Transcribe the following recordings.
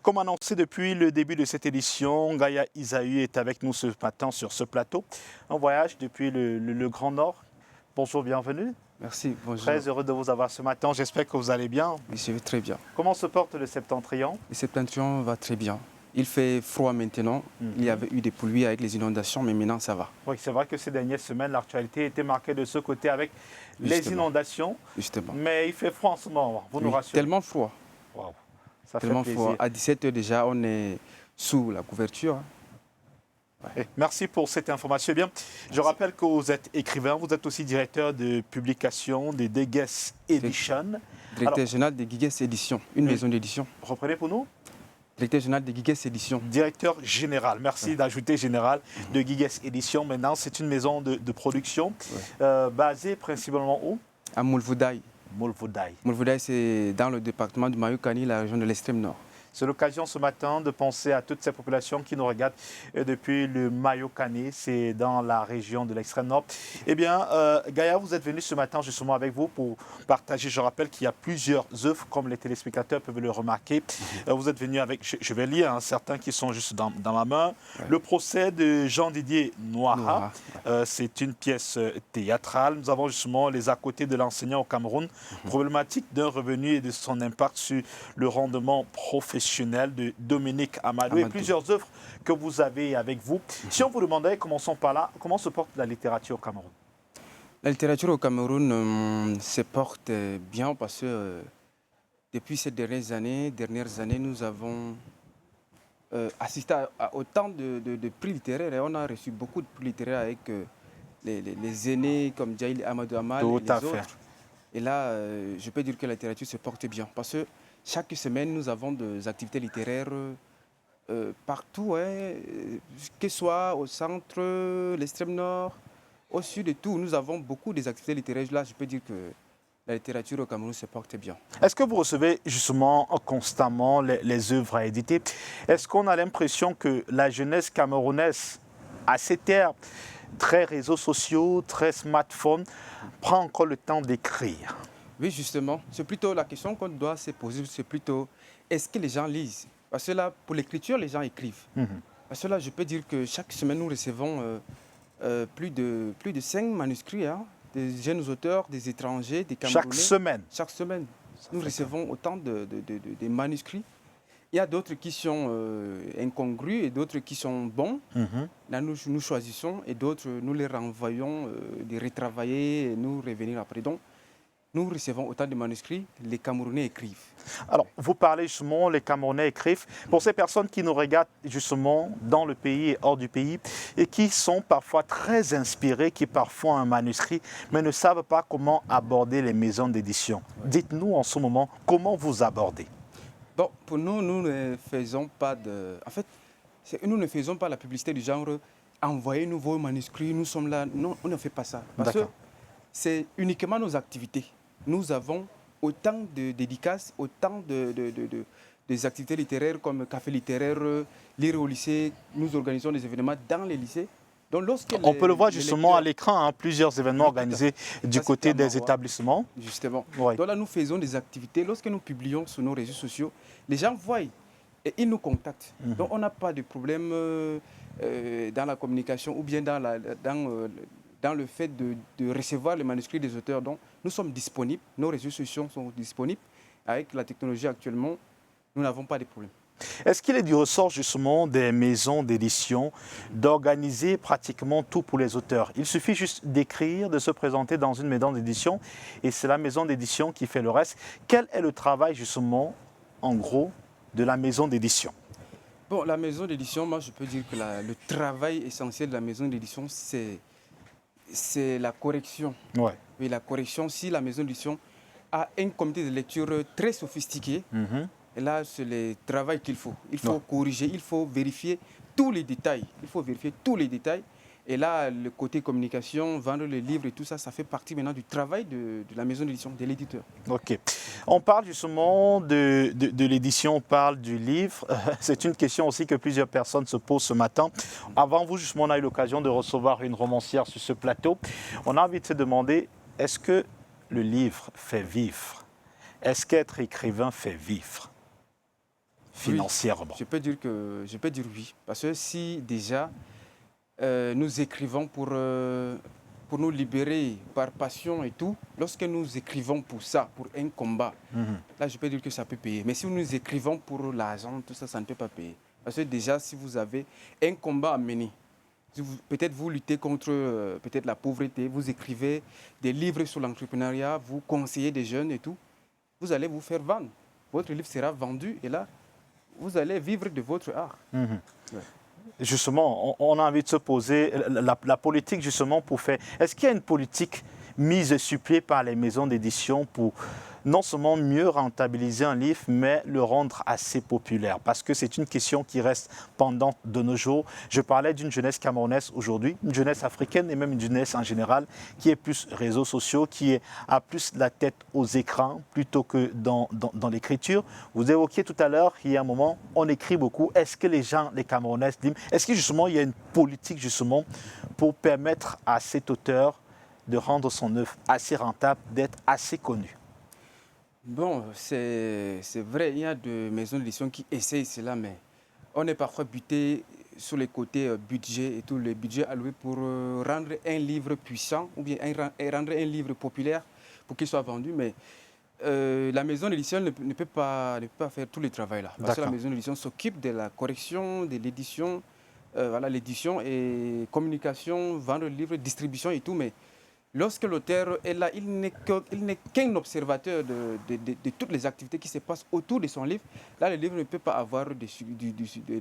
Comme annoncé depuis le début de cette édition, Gaïa Isaü est avec nous ce matin sur ce plateau. Un voyage depuis le Grand Nord. Bonjour, bienvenue. Merci, bonjour. Très heureux de vous avoir ce matin. J'espère que vous allez bien. Oui, je vais très bien. Comment se porte le septentrion? Le septentrion va très bien. Il fait froid maintenant. Il y avait eu des pluies avec les inondations, mais maintenant ça va. Oui, c'est vrai que ces dernières semaines, l'actualité était marquée de ce côté avec les inondations. Justement. Mais il fait froid en ce moment, vous nous rassurez. Tellement froid. Wow. Ça Tellement fait froid. plaisir. À 17 h déjà, on est sous la couverture. Merci pour cette information. Eh bien, je rappelle que vous êtes écrivain, vous êtes aussi directeur de publication de Guigues Edition. Directeur général de Guigues Édition, une maison d'édition. Reprenez pour nous. Directeur général de Guigues Édition. Directeur général, merci d'ajouter général de Guigues Édition. Maintenant, c'est une maison de production basée principalement où? À Moulvoudaï. Moulvoudaï. Moulvoudaï, c'est dans le département du Mayokani, la région de l'extrême nord. C'est l'occasion ce matin de penser à toutes ces populations qui nous regardent depuis le Mayokani, c'est dans la région de l'extrême nord. Eh bien, Gaïa, vous êtes venu ce matin justement avec vous pour partager. Je rappelle qu'il y a plusieurs œuvres, comme les téléspectateurs peuvent le remarquer. Vous êtes venu avec, je vais lire certains qui sont juste dans ma main. Ouais. Le procès de Jean-Didier Noira, c'est une pièce théâtrale. Nous avons justement les à côté de l'enseignant au Cameroun, problématique d'un revenu et de son impact sur le rendement professionnel de Dominique Amadou et plusieurs œuvres que vous avez avec vous. Si on vous demandait, commençons par là, comment se porte la littérature au Cameroun? La littérature au Cameroun se porte bien parce que depuis ces dernières années, nous avons assisté à autant de prix littéraires et on a reçu beaucoup de prix littéraires avec les aînés comme Djaïli Amadou Amal et les autres. Et là, je peux dire que la littérature se porte bien parce que chaque semaine, nous avons des activités littéraires partout, que ce soit au centre, l'extrême nord, au sud et tout. Nous avons beaucoup d'activités littéraires. Là, je peux dire que la littérature au Cameroun se porte bien. Est-ce que vous recevez justement constamment les œuvres à éditer? Est-ce qu'on a l'impression que la jeunesse camerounaise, à ces terres, très réseaux sociaux, très smartphones, prend encore le temps d'écrire? Oui, justement. C'est plutôt la question qu'on doit se poser, c'est plutôt est-ce que les gens lisent? Parce que là, pour l'écriture, les gens écrivent. Parce que là, je peux dire que chaque semaine, nous recevons plus de 5 manuscrits, des jeunes auteurs, des étrangers, des Camerounais. Chaque semaine? Chaque semaine. Nous recevons autant de manuscrits. Il y a d'autres qui sont incongrus et d'autres qui sont bons. Là, nous choisissons et d'autres, nous les renvoyons de retravailler et nous revenir après. Donc, nous recevons autant de manuscrits, les Camerounais écrivent. Alors, vous parlez justement, les Camerounais écrivent. Pour ces personnes qui nous regardent justement dans le pays et hors du pays et qui sont parfois très inspirées, qui parfois ont un manuscrit, mais ne savent pas comment aborder les maisons d'édition. Dites-nous en ce moment, comment vous abordez? Bon, pour nous, nous ne faisons pas de... En fait, nous ne faisons pas la publicité du genre « envoyez-nous vos manuscrits, nous sommes là ». Non, on ne fait pas ça. Parce que c'est uniquement nos activités. Nous avons autant de dédicaces, autant des activités littéraires comme café littéraire, lire au lycée. Nous organisons des événements dans les lycées. Donc, on peut le voir justement à l'écran, plusieurs événements organisés du côté des établissements. Justement. Ouais. Donc là, nous faisons des activités. Lorsque nous publions sur nos réseaux sociaux, les gens voient et ils nous contactent. Donc on n'a pas de problème dans la communication ou bien dans le fait de recevoir les manuscrits des auteurs. Donc, nous sommes disponibles, nos réseaux sociaux sont disponibles. Avec la technologie actuellement, nous n'avons pas de problème. Est-ce qu'il est du ressort justement des maisons d'édition d'organiser pratiquement tout pour les auteurs? Il suffit juste d'écrire, de se présenter dans une maison d'édition et c'est la maison d'édition qui fait le reste. Quel est le travail justement, en gros, de la maison d'édition? Bon, la maison d'édition, moi je peux dire que le travail essentiel de la maison d'édition, c'est la correction. Ouais. Oui, la correction, si la maison d'édition a un comité de lecture très sophistiqué, et là, c'est le travail qu'il faut. Il faut corriger, il faut vérifier tous les détails. Il faut vérifier tous les détails. Et là, le côté communication, vendre les livres et tout ça, ça fait partie maintenant du travail de la maison d'édition, de l'éditeur. Ok. On parle justement de l'édition, on parle du livre. C'est une question aussi que plusieurs personnes se posent ce matin. Avant vous, justement, on a eu l'occasion de recevoir une romancière sur ce plateau. On a envie de se demander, est-ce que le livre fait vivre? Est-ce qu'être écrivain fait vivre? financièrement. Je peux dire oui. Parce que si déjà nous écrivons pour nous libérer par passion et tout, lorsque nous écrivons pour ça, pour un combat, là je peux dire que ça peut payer. Mais si nous écrivons pour l'argent, tout ça, ça ne peut pas payer. Parce que déjà, si vous avez un combat à mener, si peut-être vous luttez contre peut-être la pauvreté, vous écrivez des livres sur l'entrepreneuriat, vous conseillez des jeunes et tout, vous allez vous faire vendre. Votre livre sera vendu et là, vous allez vivre de votre art. Ouais. Justement, on a envie de se poser la politique justement pour faire... Est-ce qu'il y a une politique mise sur pied par les maisons d'édition pour non seulement mieux rentabiliser un livre, mais le rendre assez populaire? Parce que c'est une question qui reste pendante de nos jours. Je parlais d'une jeunesse camerounaise aujourd'hui, une jeunesse africaine et même une jeunesse en général qui est plus réseaux sociaux, qui a plus la tête aux écrans plutôt que dans l'écriture. Vous évoquiez tout à l'heure, il y a un moment, on écrit beaucoup. Est-ce que les gens, les Camerounais, est-ce que justement il y a une politique justement pour permettre à cet auteur de rendre son œuvre assez rentable, d'être assez connu? Bon, c'est vrai, il y a des maisons d'édition qui essayent cela, mais on est parfois buté sur les côtés budget et tout, le budget alloué pour rendre un livre puissant ou bien rendre un livre populaire pour qu'il soit vendu. Mais la maison d'édition ne peut pas faire tout le travail là. Parce que la maison d'édition s'occupe de la correction, de l'édition, voilà, l'édition et communication, vendre le livre, distribution et tout. Mais lorsque l'auteur est là, il n'est qu'un observateur de toutes les activités qui se passent autour de son livre. Là, le livre ne peut pas avoir de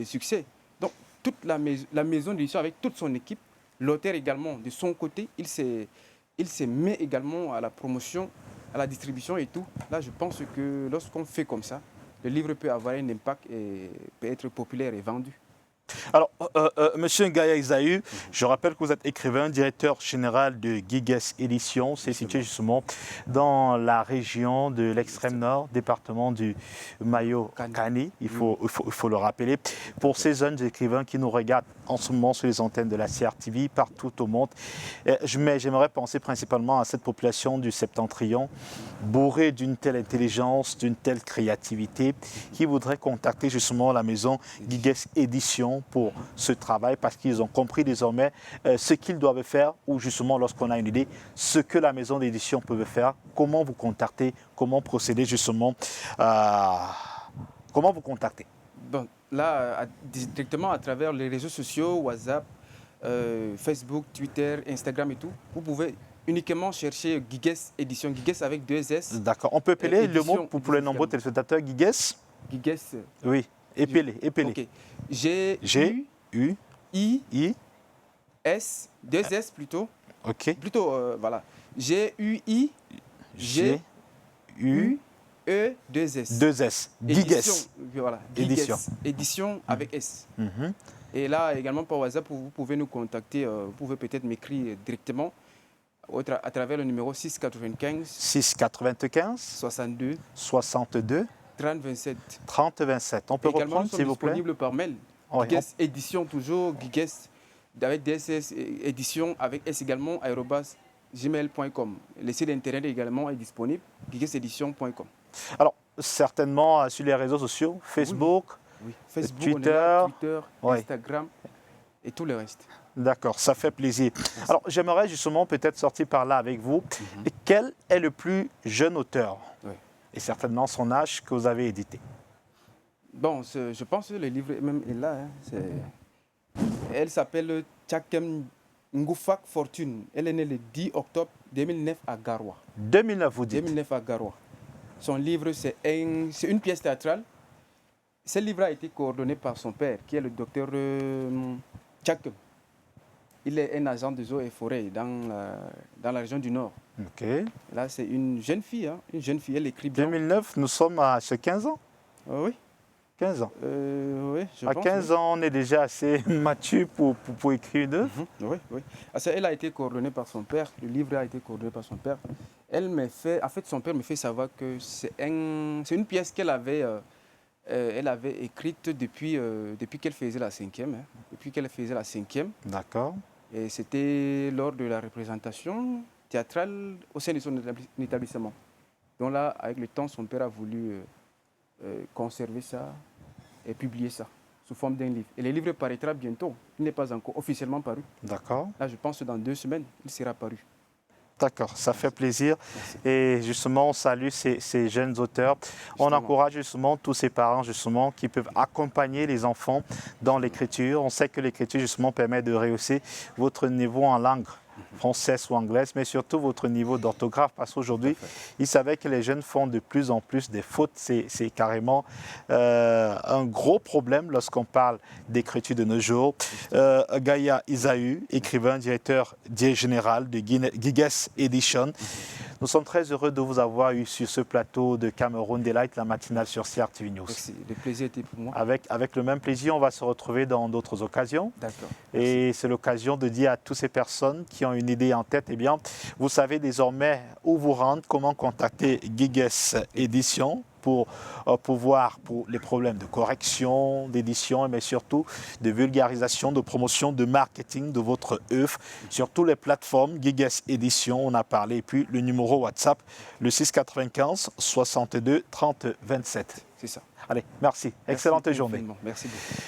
succès. Donc, toute la maison d'édition, avec toute son équipe, l'auteur également, de son côté, il se met également à la promotion, à la distribution et tout. Là, je pense que lorsqu'on fait comme ça, le livre peut avoir un impact et peut être populaire et vendu. Alors, Monsieur Ngaya Isaïe, je rappelle que vous êtes écrivain, directeur général de Guigues Éditions. C'est situé justement dans la région de l'extrême nord, département du Mayo-Kani, il faut le rappeler. Pour ces jeunes écrivains qui nous regardent en ce moment sur les antennes de la CRTV, partout au monde, j'aimerais penser principalement à cette population du Septentrion, bourrée d'une telle intelligence, d'une telle créativité, qui voudrait contacter justement la maison Guigues Éditions pour ce travail parce qu'ils ont compris désormais ce qu'ils doivent faire ou justement lorsqu'on a une idée, ce que la maison d'édition peut faire, comment vous contacter, comment procéder justement, comment vous contacter. Bon, là, directement à travers les réseaux sociaux, WhatsApp, Facebook, Twitter, Instagram et tout, vous pouvez uniquement chercher Guigues Édition, Guigues avec 2 S. D'accord, on peut appeler le mot pour les nombreux téléspectateurs Guigues. Guigues. Oui. Épelé. Ok. G-U-I-S, 2 S plutôt. Ok. Plutôt, voilà. G-U-I-G-U-E, 2 S. 2 S. Guigues. Voilà. Édition. Édition avec S. Et là, également par WhatsApp, vous pouvez nous contacter. Vous pouvez peut-être m'écrire directement à travers le numéro 695 62 3027. 3027. On peut reprendre, s'il vous plaît. Disponible par mail. Guigues Édition toujours, Guigues avec DSS Édition avec S également, @gmail.com. Le site internet également est disponible, guiguesédition.com. Alors, certainement sur les réseaux sociaux, Facebook, oui. Facebook, Twitter, Instagram et tout le reste. D'accord, ça fait plaisir. Alors, j'aimerais justement peut-être sortir par là avec vous. Et quel est le plus jeune auteur et certainement son âge que vous avez édité? Bon, je pense que le livre même est là. Elle s'appelle Tchakem Ngoufak Fortune. Elle est née le 10 octobre 2009 à Garoua. 2009, vous dites? 2009 à Garoua. Son livre, c'est une pièce théâtrale. Ce livre a été coordonné par son père, qui est le docteur Tchakem. Il est un agent des eaux et forêts dans la région du Nord. Ok. Là, c'est une jeune fille. Une jeune fille, elle écrit bien. 2009, nous sommes à 15 ans? Oui. 15 ans. Oui, je à pense. 15 ans, on est déjà assez mature pour écrire une œuvre. Oui. Elle a été coordonnée par son père. Le livre a été coordonné par son père. Son père me fait savoir que c'est une pièce qu'elle avait, elle avait écrite depuis qu'elle faisait la 5e. Depuis qu'elle faisait la 5e. D'accord. Et c'était lors de la représentation théâtrale au sein de son établissement. Donc là, avec le temps, son père a voulu conserver ça et publier ça sous forme d'un livre. Et le livre paraîtra bientôt. Il n'est pas encore officiellement paru. D'accord. Là, je pense que dans 2 semaines, il sera paru. D'accord, ça fait plaisir. Merci. Et justement, on salue ces jeunes auteurs. On Justement. encourage justement tous ces parents justement qui peuvent accompagner les enfants dans l'écriture. On sait que l'écriture justement permet de rehausser votre niveau en langue française ou anglaise, mais surtout votre niveau d'orthographe, parce qu'aujourd'hui, il savait que les jeunes font de plus en plus des fautes. C'est carrément un gros problème lorsqu'on parle d'écriture de nos jours. Gaïa Isaü, écrivain, directeur général de Giges Edition. Nous sommes très heureux de vous avoir eu sur ce plateau de Cameroun Delight, la matinale sur CRTV News. Merci, le plaisir était pour moi. Avec le même plaisir, on va se retrouver dans d'autres occasions. D'accord. Et c'est l'occasion de dire à toutes ces personnes qui ont une idée en tête, eh bien, vous savez désormais où vous rendre, comment contacter Giges Edition pour les problèmes de correction, d'édition, mais surtout de vulgarisation, de promotion, de marketing de votre œuvre sur toutes les plateformes. Giges Edition, on a parlé, et puis le numéro WhatsApp, le 695 62 30 27. C'est ça. Allez, merci. Excellente journée. Merci beaucoup.